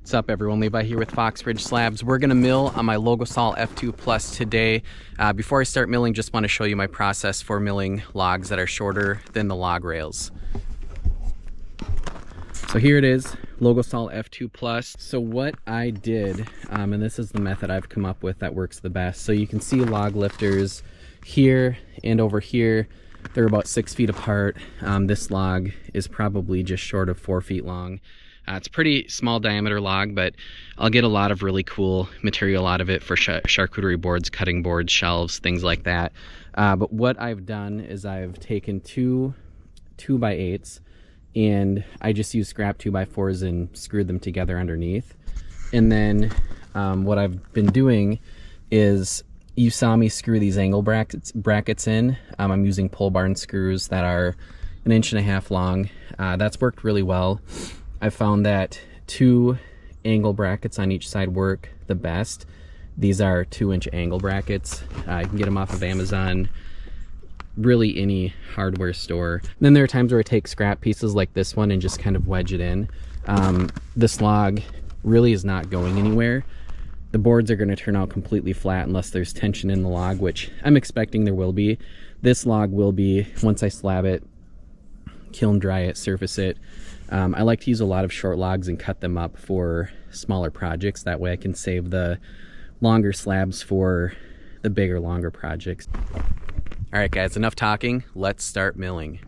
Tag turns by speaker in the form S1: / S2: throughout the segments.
S1: What's up everyone, Levi here with Fox Ridge Slabs. We're gonna mill on my Logosol F2 Plus today. Before I start milling, just want to show you my process for milling logs that are shorter than the log rails. So here it is, Logosol F2 Plus. So what I did, and this is the method I've come up with that works the best. So you can see log lifters here and over here. They're about 6 feet apart. This log is probably just short of 4 feet long. It's a pretty small diameter log, but I'll get a lot of really cool material out of it for charcuterie boards, cutting boards, shelves, things like that. But what I've done is I've taken two 2x8s and I just used scrap 2x4s and screwed them together underneath. And then what I've been doing is, you saw me screw these angle brackets in. I'm using pole barn screws that are 1.5 inches long. That's worked really well. I found that 2 angle brackets on each side work the best. These are 2-inch angle brackets. You can get them off of Amazon, really any hardware store. And then there are times where I take scrap pieces like this one and just kind of wedge it in. This log really is not going anywhere. The boards are going to turn out completely flat unless there's tension in the log, which I'm expecting there will be. This log will be, once I slab it, kiln dry it, surface it. I like to use a lot of short logs and cut them up for smaller projects. That way I can save the longer slabs for the bigger, longer projects. All right guys, enough talking. Let's start milling.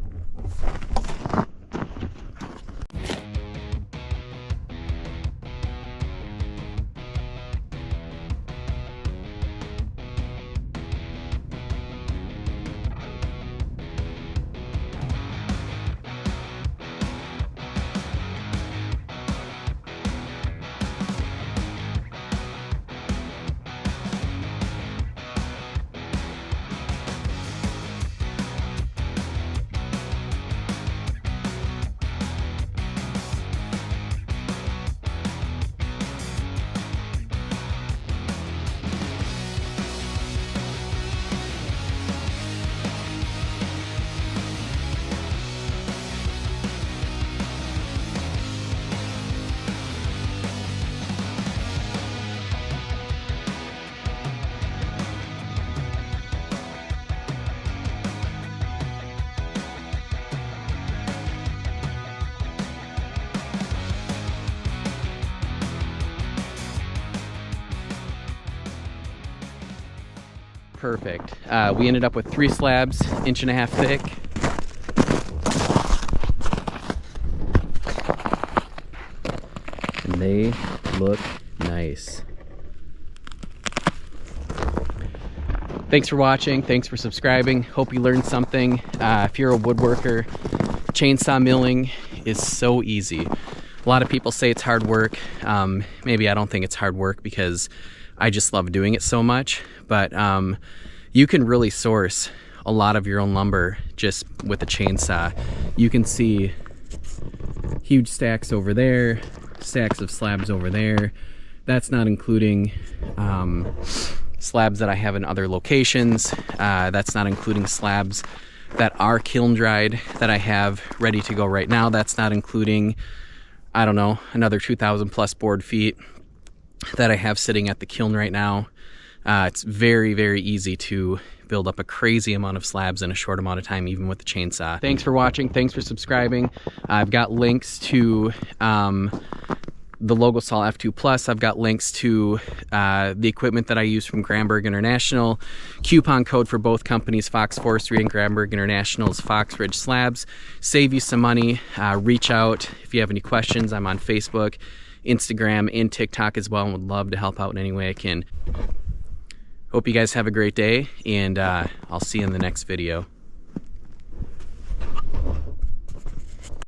S1: Perfect. We ended up with 3 slabs, 1.5 inches thick. And they look nice. Thanks for watching. Thanks for subscribing. Hope you learned something. If you're a woodworker, chainsaw milling is so easy. A lot of people say it's hard work. Maybe I don't think it's hard work because I just love doing it so much, but you can really source a lot of your own lumber just with a chainsaw. You can see huge stacks over there, stacks of slabs over there. That's not including slabs that I have in other locations. That's not including slabs that are kiln dried that I have ready to go right now. That's not including, I don't know, another 2,000 plus board feet that I have sitting at the kiln right now. It's very, very easy to build up a crazy amount of slabs in a short amount of time, even with the chainsaw. Thanks for watching. Thanks for subscribing. I've got links to the Logosol F2 Plus. I've got links to the equipment that I use from Granberg International. Coupon code for both companies, Fox Forestry and Granberg International, is Fox Ridge Slabs. Save you some money. Reach out if you have any questions. I'm on Facebook, Instagram, and TikTok as well, and would love to help out in any way I can. Hope you guys have a great day, and I'll see you in the next video.